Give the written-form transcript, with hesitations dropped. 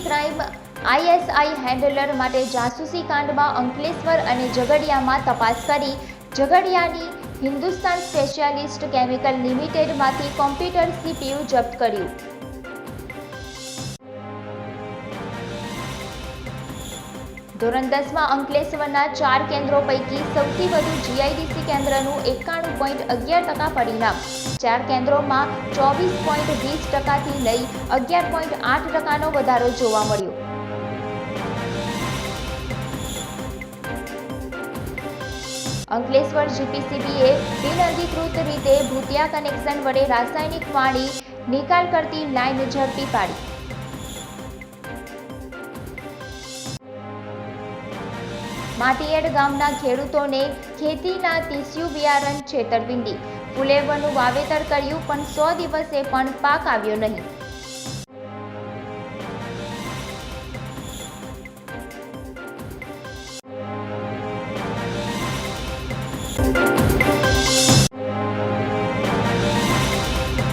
Crime ISI handler માટે જાસૂસી કાંડમાં અંકલેશ્વર અને ઝઘડિયામાં તપાસ કરી ઝઘડિયાની હિન્દુસ્તાન સ્પેશિયાલિસ્ટ કેમિકલ લિમિટેડમાંથી કોમ્પ્યુટર સીપીયુ જપ્ત કર્યું। ધોરણ 10માં અંકલેશ્વરના 4 કેન્દ્રો પૈકી સૌથી વધુ જીઆઈડીસી કેન્દ્રનું 91.11% પરિણામ। 4 કેન્દ્રોમાં 24.20%થી લઈ 11.8%નો વધારો જોવા મળ્યો। અંકલેશ્વર જીપીસીબીએ બિનઅધિકૃત રીતે ભૂતિયા કનેક્શન વડે રાસાયણિક પાણી નિકાલ કરતી લાઇન ઝડપી પાડી। માટીએડ ગામના ખેડૂતોને ખેતીના તીસ્યું બિયારણ છેતરપિંડી। ફુલેવરનું વાવેતર કર્યું પણ 100 દિવસે પણ પાક આવ્યો નહીં।